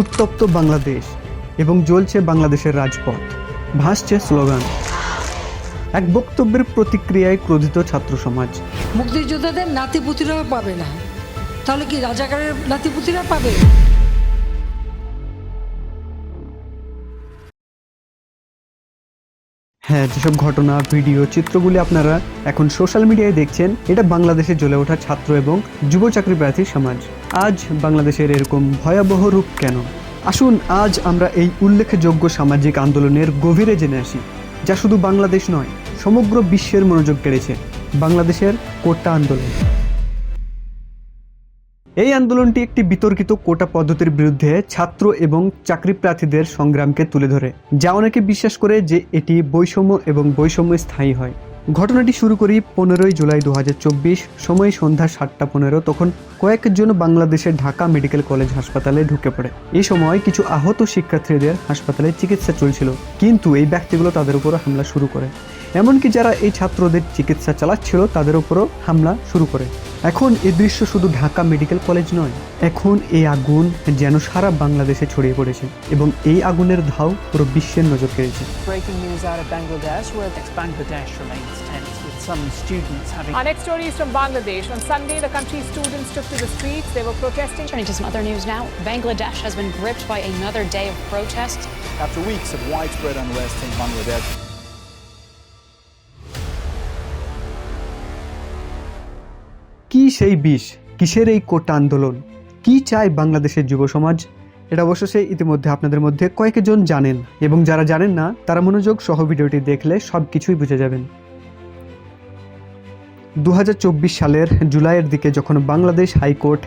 উত্তপ্ত বাংলাদেশ এবং জ্বলছে বাংলাদেশের রাজপথ, ভাসছে স্লোগান। এক বক্তব্যের প্রতিক্রিয়ায় ক্রোধিত ছাত্র সমাজ। মুক্তিযোদ্ধাদের নাতিপুতিরাও পাবে না, তাহলে কি রাজাকারের নাতিপুতিরা পাবে? হ্যাঁ, যেসব ঘটনা, ভিডিও, চিত্রগুলি আপনারা এখন সোশ্যাল মিডিয়ায় দেখছেন, এটা বাংলাদেশে জ্বলে ওঠা ছাত্র এবং যুব চাকরি প্রার্থী সমাজ। আজ বাংলাদেশের এরকম ভয়াবহ রূপ কেন? আসুন আজ আমরা এই উল্লেখযোগ্য সামাজিক আন্দোলনের গভীরে জেনে আসি, যা শুধু বাংলাদেশ নয়, সমগ্র বিশ্বের মনোযোগ কেড়েছে। বাংলাদেশের কোটা আন্দোলন। এই আন্দোলনটি একটি বিতর্কিত কোটা পদ্ধতির বিরুদ্ধে ছাত্র এবং চাকরি প্রার্থীদের সংগ্রামকে তুলে ধরে, যা অনেকে বিশ্বাস করে যে এটি বৈষম্য এবং বৈষম্য স্থায়ী হয়। ঘটনাটি শুরু করি 15 জুলাই 2024, সময় সন্ধ্যা 7:15। তখন কয়েকজন বাংলাদেশের ঢাকা মেডিকেল কলেজ হাসপাতালে ঢুকে পড়ে। এই সময় কিছু আহত শিক্ষার্থীদের হাসপাতালে চিকিৎসা চলছিল, কিন্তু এই ব্যক্তিগুলো তাদের উপর হামলা শুরু করে। এমনকি যারা এই ছাত্রদের চিকিৎসা চালাচ্ছিল তাদের উপরও হামলা শুরু করে। এখন এই দৃশ্য শুধু ঢাকা মেডিকেল কলেজ নয়, এখন এই আগুন যেন সারা বাংলাদেশে ছড়িয়ে পড়েছে এবং এই আগুনের ধাও পুরো বিশ্বের নজর কেড়েছে। Breaking news out of Bangladesh, where Bangladesh remains tense with some students having. Our next story is from Bangladesh. On Sunday, the country's students took to the streets. They were protesting. Turning to some other news now, Bangladesh has been gripped by another day of protests. After weeks of widespread unrest in Bangladesh. কি সেই বিষ, কিসের এই কোটা আন্দোলন, কি চায় বাংলাদেশের যুব সমাজ? এটা অবশ্যই ইতিমধ্যে আপনাদের মধ্যে কয়েকজন জানেন, এবং যারা জানেন না তারা মনোযোগ সহ ভিডিওটি দেখলে সব কিছুই বুঝে যাবেন। 2024 সালের জুলাইয়ের দিকে যখন বাংলাদেশ হাইকোর্ট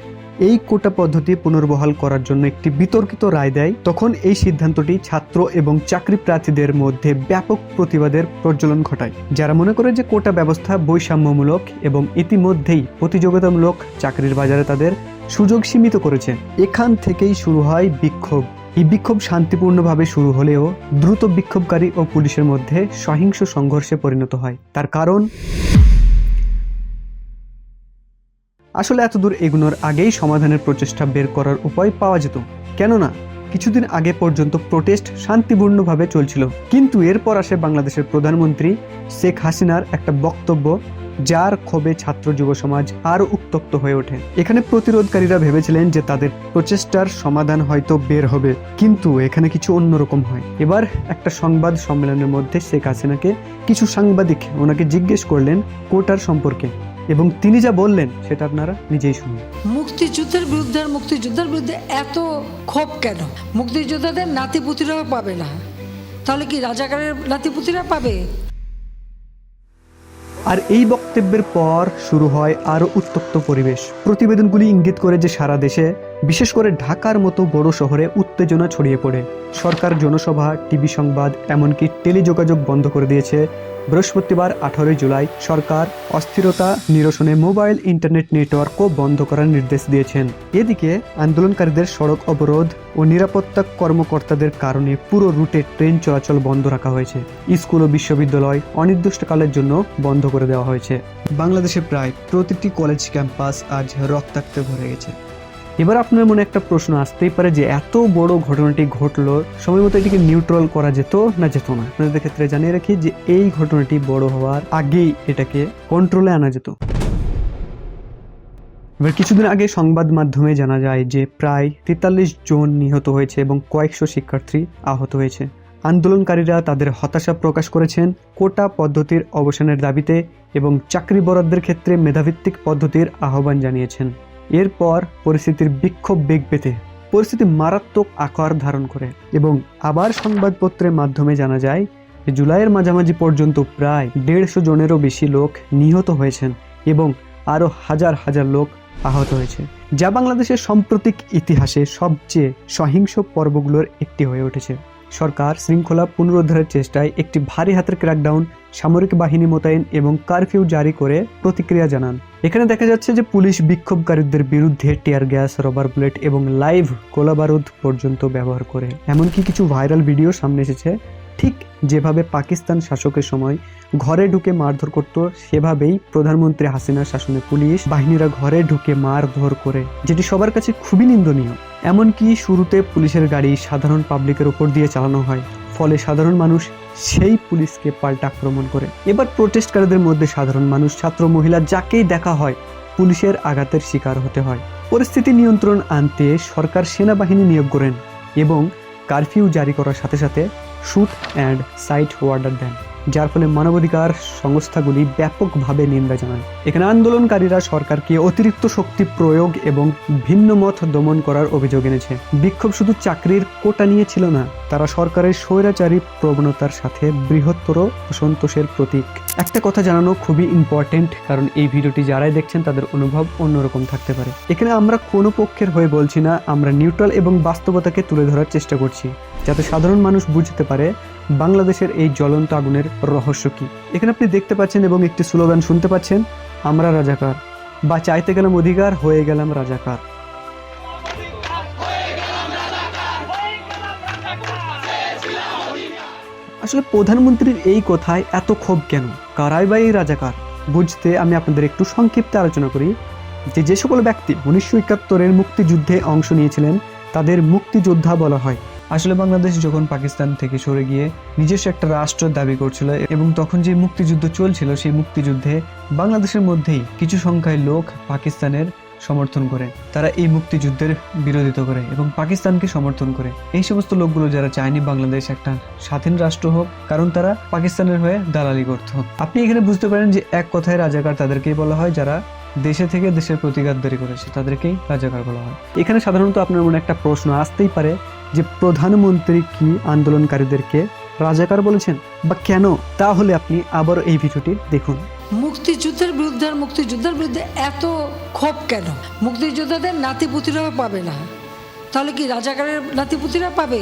এই কোটা পদ্ধতি পুনর্বহাল করার জন্য একটি বিতর্কিত রায় দেয়, তখন এই সিদ্ধান্তটি ছাত্র এবং চাকরি প্রার্থীদের মধ্যে ব্যাপক প্রতিবাদের প্রজ্বলন ঘটায়, যারা মনে করে যে কোটা ব্যবস্থা বৈষম্যমূলক এবং ইতিমধ্যেই প্রতিযোগিতামূলক চাকরির বাজারে তাদের সুযোগ সীমিত করেছে। এখান থেকেই শুরু হয় বিক্ষোভ। এই বিক্ষোভ শান্তিপূর্ণভাবে শুরু হলেও দ্রুত বিক্ষোভকারী ও পুলিশের মধ্যে সহিংস সংঘর্ষে পরিণত হয়। তার কারণ আসলে এতদূর এগুনোর আগেই সমাধানের প্রচেষ্টা বের করার উপায় পাওয়া যেত, কেননা কিছুদিন আগে পর্যন্ত প্রোটেস্ট শান্তিপূর্ণভাবে চলছিল। কিন্তু এরপর আসে বাংলাদেশের প্রধানমন্ত্রী শেখ হাসিনার একটা বক্তব্য, যার ক্ষোভে ছাত্র যুব সমাজ আরও উত্তপ্ত হয়ে ওঠে। এখানে প্রতিরোধকারীরা ভেবেছিলেন যে তাদের প্রচেষ্টার সমাধান হয়তো বের হবে, কিন্তু এখানে কিছু অন্যরকম হয়। এবার একটা সংবাদ সম্মেলনের মধ্যে শেখ হাসিনাকে কিছু সাংবাদিক ওনাকে জিজ্ঞেস করলেন কোটার সম্পর্কে, এবং তিনি যা বললেন সেটা আপনারা নিজেই শুনুন। মুক্তিযুদ্ধের বিরুদ্ধে এত ক্ষোভ কেন? মুক্তিযোদ্ধাদের নাতিপুতিরাও পাবে না, তাহলে কি রাজাকারের নাতিপুতিরা পাবে? আর এই বক্তব্যের পর শুরু হয় আরও উত্তপ্ত পরিবেশ। প্রতিবেদনগুলি ইঙ্গিত করে যে সারা দেশে, বিশেষ করে ঢাকার মতো বড় শহরে উত্তেজনা ছড়িয়ে পড়ে। সরকার জনসভা, টিভি সংবাদ, এমনকি টেলিযোগাযোগ বন্ধ করে দিয়েছে। বৃহস্পতিবার 18 জুলাই সরকার অস্থিরতা নিরসনে মোবাইল ইন্টারনেট নেটওয়ার্কও বন্ধ করার নির্দেশ দিয়েছেন। এদিকে আন্দোলনকারীদের সড়ক অবরোধ ও নিরাপত্তা কর্মকর্তাদের কারণে পুরো রুটে ট্রেন চলাচল বন্ধ রাখা হয়েছে। স্কুল ও বিশ্ববিদ্যালয় অনির্দিষ্টকালের জন্য বন্ধ করে দেওয়া হয়েছে। বাংলাদেশে প্রায় প্রতিটি কলেজ ক্যাম্পাস আজ রক্তাক্তে ভরে গেছে। এবার আপনার মনে একটা প্রশ্ন আসতেই পারে যে এত বড় ঘটনাটি ঘটলো, সময় মতো এটিকে নিউট্রাল করা যেত না যেত না? আপনাদের ক্ষেত্রে জানিয়ে রাখি যে এই ঘটনাটি বড় হওয়ার আগেই এটাকে কন্ট্রোলে আনা যেত। এবার কিছুদিন আগে সংবাদ মাধ্যমে জানা যায় যে প্রায় 43 জন নিহত হয়েছে এবং কয়েকশো শিক্ষার্থী আহত হয়েছে। আন্দোলনকারীরা তাদের হতাশা প্রকাশ করেছেন কোটা পদ্ধতির অবসানের দাবিতে এবং চাকরি বরাদ্দের ক্ষেত্রে মেধাভিত্তিক পদ্ধতির আহ্বান জানিয়েছেন। এরপর পরিস্থিতির বিক্ষোভ বেগ পেতে পরিস্থিতি মারাত্মক আকার ধারণ করে এবং আবার সংবাদপত্রের মাধ্যমে জানা যায় যে জুলাইয়ের মাঝামাঝি পর্যন্ত প্রায় 150 জনেরও বেশি লোক নিহত হয়েছেন এবং আরও হাজার হাজার লোক আহত হয়েছে, যা বাংলাদেশের সাম্প্রতিক ইতিহাসে সবচেয়ে সহিংস পর্বগুলোর একটি হয়ে উঠেছে। সরকার শৃঙ্খলা পুনরুদ্ধারের চেষ্টায় একটি ভারী হাতের ক্র্যাকডাউন, সামরিক বাহিনী মোতায়েন এবং কারফিউ জারি করে প্রতিক্রিয়া জানান। এখানে দেখা যাচ্ছে যে পুলিশ বিক্ষোভকারীদের বিরুদ্ধে টিয়ার গ্যাস, রবার বুলেট এবং লাইভ গোলাবারুদ পর্যন্ত ব্যবহার করে। এমনকি কিছু ভাইরাল ভিডিও সামনে এসেছে ঠিক যেভাবে পাকিস্তান শাসকের সময় ঘরে ঢুকে মারধর করত, সেভাবেই প্রধানমন্ত্রী হাসিনার শাসনে পুলিশ বাহিনীরা ঘরে ঢুকে মারধর করে, যেটি সবার কাছে খুবই নিন্দনীয়। এমনকি শুরুতে পুলিশের গাড়ি সাধারণ পাবলিকের উপর দিয়ে চালানো হয়, ফলে সাধারণ মানুষ সেই পুলিশকে পাল্টা আক্রমণ করে। এবার প্রোটেস্টকারীদের মধ্যে সাধারণ মানুষ, ছাত্র, মহিলা যাকেই দেখা হয় পুলিশের আঘাতের শিকার হতে হয়। পরিস্থিতি নিয়ন্ত্রণ আনতে সরকার সেনাবাহিনী নিয়োগ করেন এবং কারফিউ জারি করার সাথে সাথে শুট অ্যান্ড সাইট অর্ডার দেন, যার ফলে মানবাধিকার সংস্থাগুলি ব্যাপকভাবে নিন্দা জানায়। এখানে আন্দোলনকারীরা সরকারকে অতিরিক্ত শক্তি প্রয়োগ এবং ভিন্ন মত দমন করার অভিযোগ এনেছে। বিক্ষোভ শুধু চাকরির কোটা নিয়ে ছিল না, তারা সরকারের স্বৈরাচারী প্রবণতার সাথে বৃহত্তর অসন্তোষের প্রতীক। একটা কথা জানানো খুবই ইম্পর্টেন্ট, কারণ এই ভিডিওটি যারাই দেখছেন তাদের অনুভব অন্যরকম থাকতে পারে। এখানে আমরা কোনো পক্ষের হয়ে বলছি না, আমরা নিউট্রাল এবং বাস্তবতাকে তুলে ধরার চেষ্টা করছি, যাতে সাধারণ মানুষ বুঝতে পারে বাংলাদেশের এই জ্বলন্ত আগুনের রহস্য কি। এখানে আপনি দেখতে পাচ্ছেন এবং একটি স্লোগান শুনতে পাচ্ছেন, আমরা রাজাকার, বা চাইতে গেলাম অধিকার, হয়ে গেলাম রাজাকার। আসলে প্রধানমন্ত্রীর এই কথায় এত ক্ষোভ কেন? কারাই বা এই রাজাকার? বুঝতে আমি আপনাদের একটু সংক্ষিপ্ত আলোচনা করি যে সকল ব্যক্তি 1971-এর মুক্তিযুদ্ধে অংশ নিয়েছিলেন তাদের মুক্তিযোদ্ধা বলা হয়। আসলে বাংলাদেশ যখন পাকিস্তান থেকে সরে গিয়ে নিজস্ব একটা রাষ্ট্র দাবি করছিল এবং তখন যে মুক্তিযুদ্ধ চলছিল, সেই মুক্তিযুদ্ধে বাংলাদেশের মধ্যেই কিছু সংখ্যায় লোক পাকিস্তানের সমর্থন করে, তারা এই মুক্তিযুদ্ধের বিরোধিতা করে এবং পাকিস্তানকে সমর্থন করে। এই সমস্ত লোকগুলো যারা চায়নি বাংলাদেশ একটা স্বাধীন রাষ্ট্র হোক, কারণ তারা পাকিস্তানের হয়ে দালালি করত। আপনি এখানে বুঝতে পারেন যে এক কথায় রাজাকার তাদেরকেই বলা হয় যারা দেশে থেকে দেশের প্রতিগাদ্দারি করেছে, তাদেরকেই রাজাকার বলা হয়। এখানে সাধারণত আপনার মনে একটা প্রশ্ন আসতেই পারে যে প্রধানমন্ত্রী কি আন্দোলনকারীদেরকে রাজাকার বলেছেন বা কেন? তাহলে আপনি আবার এই ভিডিওটি দেখুন। মুক্তিযুদ্ধের বিরুদ্ধে আর মুক্তিযুদ্ধের বিরুদ্ধে এত ক্ষোভ কেন? মুক্তিযোদ্ধাদের নাতিপুতিরাও পাবে না, তাহলে কি রাজাকারের নাতিপুতিরা পাবে?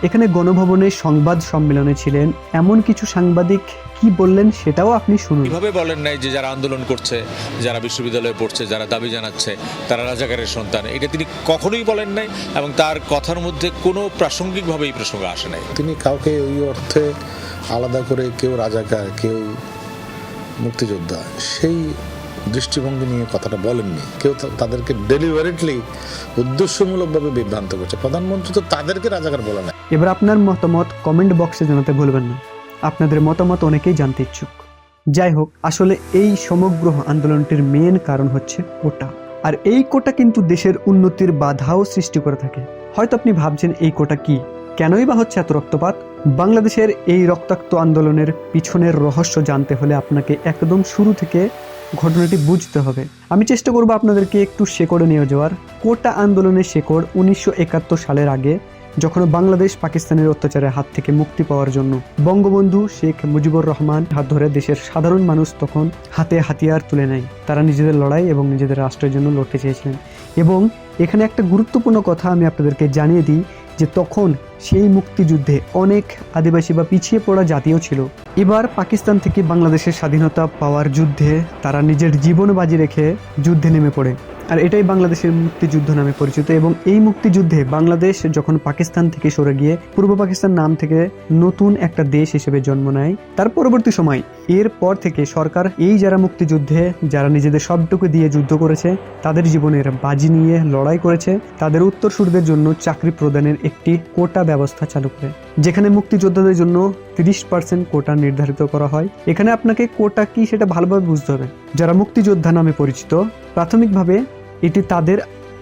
এখানে গণভবনে সংবাদ সম্মেলনে ছিলেন এমন কিছু সাংবাদিক, কি বললেন সেটাও আপনি শুনুন। এভাবে বলেন নাই যে যারা আন্দোলন করছে, যারা বিশ্ববিদ্যালয়ে পড়ছে, যারা দাবি জানাচ্ছে তারা রাজাকারের সন্তান, এটা তিনি কখনোই বলেন নাই এবং তার কথার মধ্যে কোনো প্রাসঙ্গিকভাবে এই প্রসঙ্গ আসে নাই। তিনি কাউকে ওই অর্থে আলাদা করে কেউ রাজাকার কেউ মুক্তিযোদ্ধা সেই দৃষ্টিভঙ্গি নিয়ে কথাটা বলেননি। কেউ তাদেরকে ডেলিভারেটলি উদ্দেশ্যমূলকভাবে বিভ্রান্ত করছে। প্রধানমন্ত্রী তো তাদেরকে রাজাকার বলে না। এবার আপনার মতামত কমেন্ট বক্সে জানাতে ভুলবেন না, আপনাদের মতামত অনেকেই জানতে ইচ্ছুক। যাই হোক, আসলে এই সমগ্র আন্দোলনটির মেন কারণ হচ্ছে কোটা, আর এই কোটা কিন্তু দেশের উন্নতির বাধাও সৃষ্টি করে থাকে। হয়তো আপনি ভাবছেন এই কোটা কি, কেনই বা হচ্ছে এত রক্তপাত? বাংলাদেশের এই রক্তাক্ত আন্দোলনের পিছনের রহস্য জানতে হলে আপনাকে একদম শুরু থেকে ঘটনাটি বুঝতে হবে। আমি চেষ্টা করব আপনাদেরকে একটু শেকড়ে নিয়ে যাওয়ার। কোটা আন্দোলনের শেকড় 1971 সালের আগে, যখন বাংলাদেশ পাকিস্তানের অত্যাচারের হাত থেকে মুক্তি পাওয়ার জন্য বঙ্গবন্ধু শেখ মুজিবুর রহমান হাত ধরে দেশের সাধারণ মানুষ তখন হাতে হাতিয়ার তুলে নেয়। তারা নিজেদের লড়াই এবং নিজেদের রাষ্ট্রের জন্য লড়তে চেয়েছিলেন। এবং এখানে একটা গুরুত্বপূর্ণ কথা আমি আপনাদেরকে জানিয়ে দিই যে তখন সেই মুক্তিযুদ্ধে অনেক আদিবাসী বা পিছিয়ে পড়া জাতিও ছিল। এবার পাকিস্তান থেকে বাংলাদেশের স্বাধীনতা পাওয়ার যুদ্ধে তারা নিজের জীবন বাজি রেখে যুদ্ধে নেমে পড়ে, আর এটাই বাংলাদেশের মুক্তিযুদ্ধ নামে পরিচিত। এবং এই মুক্তিযুদ্ধে বাংলাদেশ যখন পাকিস্তান থেকে সরে গিয়ে পূর্ব পাকিস্তান নাম থেকে নতুন একটা দেশ হিসেবে জন্ম নেয়, তার পরবর্তী সময় এরপর থেকে সরকার এই যারা মুক্তিযুদ্ধে যারা নিজেদের সবটুকু দিয়ে যুদ্ধ করেছে, তাদের জীবনের বাজি নিয়ে লড়াই করেছে, তাদের উত্তরসূরিদের জন্য চাকরি প্রদানের একটি কোটা ব্যবস্থা চালু করে, যেখানে মুক্তিযোদ্ধাদের জন্য 30% কোটা নির্ধারিত করা হয়। এখানে আপনাকে কোটা কি সেটা ভালোভাবে বুঝতে হবে। যারা মুক্তিযোদ্ধা নামে পরিচিত, প্রাথমিকভাবে এটি তাদের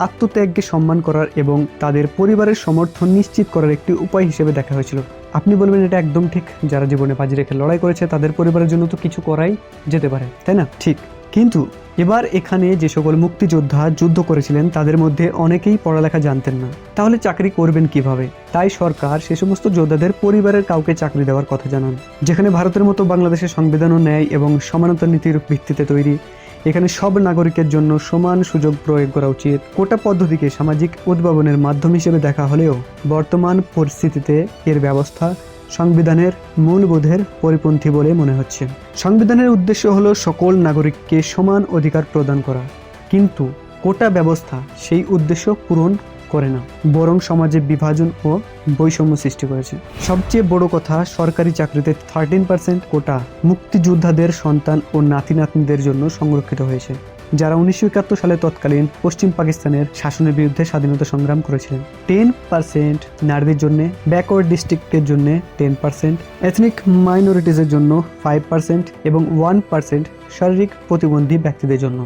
আত্মত্যাগকে সম্মান করার এবং তাদের পরিবারের সমর্থন নিশ্চিত করার একটি উপায় হিসেবে দেখা হয়েছিল। আপনি বলবেন এটা একদম ঠিক, যারা জীবনে বাজি রেখে লড়াই করেছে তাদের পরিবারের জন্য তো কিছু করাই যেতে পারে, তাই না? ঠিক। কিন্তু এবার এখানে যে সকল মুক্তিযোদ্ধা যুদ্ধ করেছিলেন তাদের মধ্যে অনেকেই পড়ালেখা জানতেন না, তাহলে চাকরি করবেন কিভাবে? তাই সরকার সে সমস্ত যোদ্ধাদের পরিবারের কাউকে চাকরি দেওয়ার কথা জানান, যেখানে ভারতের মতো বাংলাদেশের সংবিধানও ন্যায় এবং সমানতা নীতির ভিত্তিতে তৈরি। এখানে সব নাগরিকের জন্য সমান সুযোগ প্রয়োগ করা উচিত। কোটা পদ্ধতিকে সামাজিক উদ্ভাবনের মাধ্যম হিসেবে দেখা হলেও বর্তমান পরিস্থিতিতে এর ব্যবস্থা সংবিধানের মূলবোধের পরিপন্থী বলে মনে হচ্ছে। সংবিধানের উদ্দেশ্য হলো সকল নাগরিককে সমান অধিকার প্রদান করা, কিন্তু কোটা ব্যবস্থা সেই উদ্দেশ্য পূরণ করে না, বরং সমাজে বিভাজন ও বৈষম্য সৃষ্টি করেছে। সবচেয়ে বড় কথা, সরকারি চাকরিতে 13% কোটা মুক্তিযোদ্ধাদের সন্তান ও নাতি নাতনিদের জন্য সংরক্ষিত হয়েছে, যারা 1971 সালে তৎকালীন পশ্চিম পাকিস্তানের শাসনের বিরুদ্ধে স্বাধীনতা সংগ্রাম করেছিলেন। 10% নারীদের জন্য, ব্যাকওয়ার্ড ডিস্ট্রিক্টের জন্য 10%, এথনিক মাইনরিটিসের জন্য 5% এবং 1% শারীরিক প্রতিবন্ধী ব্যক্তিদের জন্য,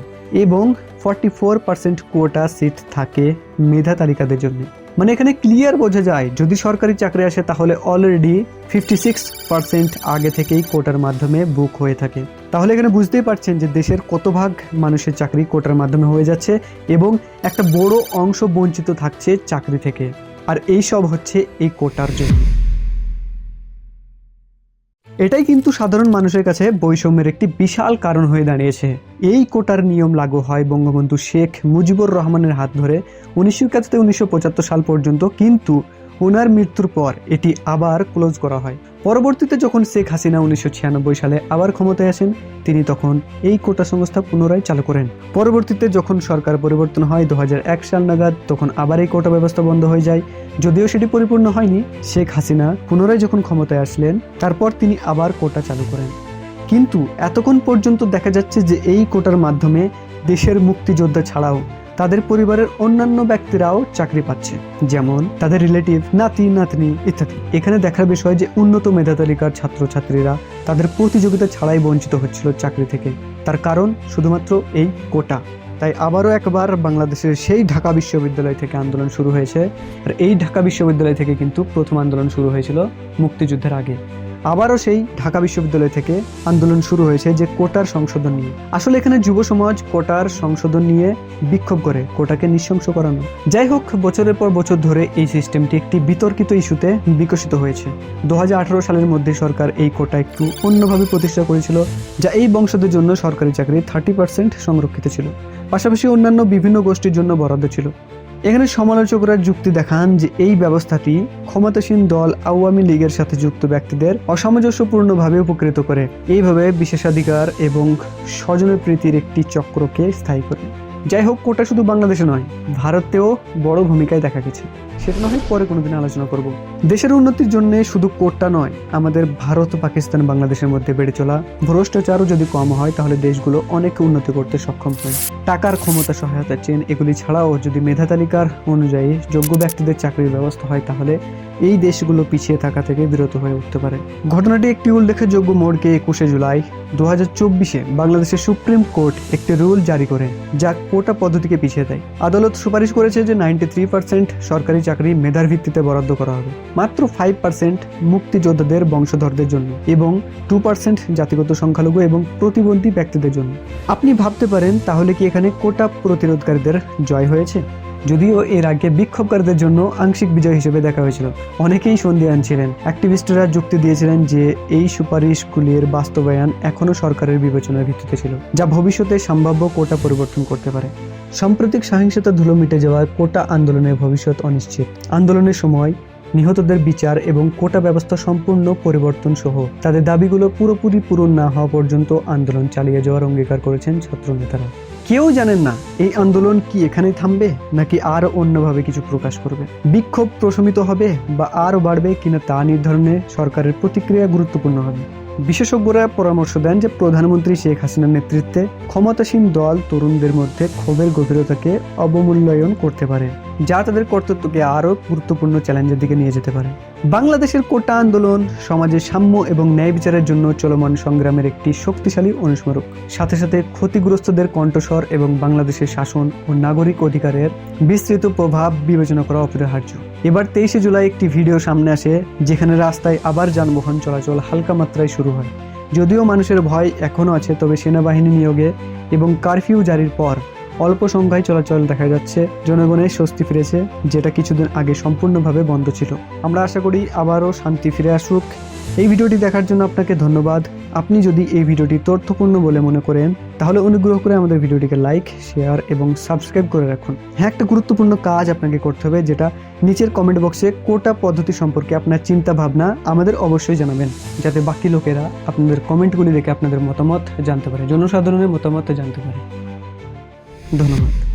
এবং 44% কোটা সিট থাকে মেধা তালিকাদের জন্য। মানে এখানে ক্লিয়ার বোঝা যায় যদি সরকারি চাকরি আসে তাহলে অলরেডি 56% আগে থেকেই কোটার মাধ্যমে বুক হয়ে থাকে। তাহলে এখানে বুঝতেই পারছেন যে দেশের কত ভাগ মানুষের চাকরি কোটার মাধ্যমে হয়ে যাচ্ছে এবং একটা বড় অংশ বঞ্চিত থাকছে চাকরি থেকে। আর এই সব হচ্ছে এই কোটার জন্য। এটাই কিন্তু সাধারণ মানুষের কাছে বৈষম্যের একটি বিশাল কারণ হয়ে দাঁড়িয়েছে। এই কোটার নিয়ম লাগু হয় বঙ্গবন্ধু শেখ মুজিবুর রহমানের হাত ধরে 1971 থেকে 1975 সাল পর্যন্ত, কিন্তু ওনার মৃত্যুর পর এটি আবার ক্লোজ করা হয়। পরবর্তীতে যখন শেখ হাসিনা 1996 সালে আবার ক্ষমতায় আসেন, তিনি তখন এই কোটা সংস্থা পুনরায় চালু করেন। পরবর্তীতে যখন সরকার পরিবর্তন হয় 2001 সাল নাগাদ, তখন আবার এই কোটা ব্যবস্থা বন্ধ হয়ে যায়। যদিও সেটি পরিপূর্ণ হয়নি, শেখ হাসিনা পুনরায় যখন ক্ষমতায় আসলেন তারপর তিনি আবার কোটা চালু করেন। কিন্তু এতক্ষণ পর্যন্ত দেখা যাচ্ছে যে এই কোটার মাধ্যমে দেশের মুক্তিযোদ্ধা ছাড়াও তাদের পরিবারের অন্যান্য ব্যক্তিরাও চাকরি পাচ্ছে, যেমন তাদের রিলেটিভ, নাতি নাতনি ইত্যাদি। এখানে দেখার বিষয় যে উন্নত মেধা তালিকার ছাত্রছাত্রীরা তাদের প্রতিযোগিতা ছাড়াই বঞ্চিত হচ্ছিল চাকরি থেকে। তার কারণ শুধুমাত্র এই কোটা। তাই আবারও একবার বাংলাদেশের সেই ঢাকা বিশ্ববিদ্যালয় থেকে আন্দোলন শুরু হয়েছে। আর এই ঢাকা বিশ্ববিদ্যালয় থেকে কিন্তু প্রথম আন্দোলন শুরু হয়েছিল মুক্তিযুদ্ধের আগে। আবারও সেই ঢাকা বিশ্ববিদ্যালয় থেকে আন্দোলন শুরু হয়েছে যে কোটার সংশোধন নিয়ে। আসলে এখানে যুব সমাজ কোটার সংশোধন নিয়ে বিক্ষোভ করে কোটাকে নৃশংস করানো। যাই হোক, বছরের পর বছর ধরে এই সিস্টেমটি একটি বিতর্কিত ইস্যুতে বিকশিত হয়েছে। 2018 সালের মধ্যে সরকার এই কোটা একটু অন্যভাবে প্রতিষ্ঠা করেছিল, যা এই বংশদের জন্য সরকারি চাকরি 30% সংরক্ষিত ছিল, পাশাপাশি অন্যান্য বিভিন্ন গোষ্ঠীর জন্য বরাদ্দ ছিল। এখানে সমালোচকরা যুক্তি দেখান যে এই ব্যবস্থাটি ক্ষমতাসীন দল আওয়ামী লীগের সাথে যুক্ত ব্যক্তিদের অসামঞ্জস্যপূর্ণভাবে উপকৃত করে, এইভাবে বিশেষাধিকার এবং স্বজনের প্রীতির একটি চক্রকে স্থায়ী করে। যাই হোক, কোটা শুধু বাংলাদেশে নয়, ভারতেও বড় ভূমিকায় দেখা গেছে। সেটা না হয় পরে কোনোদিন আলোচনা করব। দেশের উন্নতির জন্য শুধু কোটা নয়, আমাদের ভারত, পাকিস্তান, বাংলাদেশের মধ্যে বেড়ে চলা ভ্রষ্টাচারও যদি কম হয় তাহলে দেশগুলো অনেক উন্নতি করতে সক্ষম হয়। টাকার ক্ষমতা, সহায়তা চেন, এগুলি ছাড়াও যদি মেধা তালিকার অনুযায়ী যোগ্য ব্যক্তিদের চাকরির ব্যবস্থা হয় তাহলে এই দেশগুলো পিছিয়ে থাকা থেকে বিরত হয়ে উঠতে পারে। ঘটনাটি একটি উল্লেখযোগ্য মোড়কে 21 জুলাই 2024 বাংলাদেশের সুপ্রিম কোর্ট একটি রুল জারি করে, যা কোটা পদ্ধতিকে পিছিয়ে দেয়। আদালত সুপারিশ করেছে যে 93% সরকারি চাকরি মেধার ভিত্তিতে বরাদ্দ করা হবে, মাত্র 5% মুক্তিযোদ্ধাদের বংশধরদের জন্য এবং 2% জাতিগত সংখ্যালঘু এবং প্রতিবন্ধী ব্যক্তিদের জন্য। আপনি ভাবতে পারেন তাহলে কি এখানে কোটা প্রতিরোধকারীদের জয় হয়েছে? যদিও এর আগে বিক্ষোভকারীদের জন্য আংশিক বিজয় হিসেবে দেখা হয়েছিল। অনেকেই সন্দিহান ছিলেন। অ্যাক্টিভিস্টরা যুক্তি দিয়েছিলেন যে এই সুপারিশগুলির বাস্তবায়ন এখনও সরকারের বিবেচনার ভিত্তিতে ছিল, যা ভবিষ্যতে সম্ভাব্য কোটা পরিবর্তন করতে পারে। সাম্প্রতিক সহিংসতা ধুলো মিটে যাওয়ার কোটা আন্দোলনের ভবিষ্যৎ অনিশ্চিত। আন্দোলনের সময় নিহতদের বিচার এবং কোটা ব্যবস্থা সম্পূর্ণ পরিবর্তন সহ তাদের দাবিগুলো পুরোপুরি পূরণ না হওয়া পর্যন্ত আন্দোলন চালিয়ে যাওয়ার অঙ্গীকার করেছেন ছাত্র নেতারা। কেউ জানেন না এই আন্দোলন কি এখানেই থামবে নাকি আরও অন্যভাবে কিছু প্রকাশ করবে। বিক্ষোভ প্রশমিত হবে বা আরও বাড়বে কিনা তা নির্ধারণে সরকারের প্রতিক্রিয়া গুরুত্বপূর্ণ হবে। বিশেষজ্ঞরা পরামর্শ দেন যে প্রধানমন্ত্রী শেখ হাসিনার নেতৃত্বে ক্ষমতাসীন দল তরুণদের মধ্যে ক্ষোভের গভীরতাকে অবমূল্যায়ন করতে পারে, যা তাদের কর্তৃত্বকে আরও গুরুত্বপূর্ণ চ্যালেঞ্জের দিকে নিয়ে যেতে পারে। বাংলাদেশের কোটা আন্দোলন সমাজের সাম্য এবং ন্যায় বিচারের জন্য চলমান সংগ্রামের একটি শক্তিশালী অনুস্মারক। সাথে সাথে ক্ষতিগ্রস্তদের কণ্ঠস্বর এবং বাংলাদেশের শাসন ও নাগরিক অধিকারের বিস্তৃত প্রভাব বিবেচনা করা অপরিহার্য। এবার 23 জুলাই একটি ভিডিও সামনে আসে যেখানে রাস্তায় আবার যানবাহন চলাচল হালকা মাত্রায় শুরু হয়। যদিও মানুষের ভয় এখনও আছে, তবে সেনাবাহিনী নিয়োগে এবং কারফিউ জারির পর অল্প সংখ্যায় চলাচল দেখা যাচ্ছে। জনগণের স্বস্তি ফিরেছে, যেটা কিছুদিন আগে সম্পূর্ণভাবে বন্ধ ছিল। আমরা আশা করি আবারও শান্তি ফিরে আসুক। এই ভিডিওটি দেখার জন্য আপনাকে ধন্যবাদ। আপনি যদি এই ভিডিওটি তথ্যপূর্ণ বলে মনে করেন তাহলে অনুগ্রহ করে আমাদের ভিডিওটিকে লাইক, শেয়ার এবং সাবস্ক্রাইব করে রাখুন। হ্যাঁ, একটা গুরুত্বপূর্ণ কাজ আপনাকে করতে হবে, যেটা নিচের কমেন্ট বক্সে কোটা পদ্ধতি সম্পর্কে আপনার চিন্তা ভাবনা আমাদের অবশ্যই জানাবেন, যাতে বাকি লোকেরা আপনাদের কমেন্টগুলি দেখে আপনাদের মতামত জানতে পারে, জনসাধারণের মতামত জানতে পারে। ধন্যবাদ।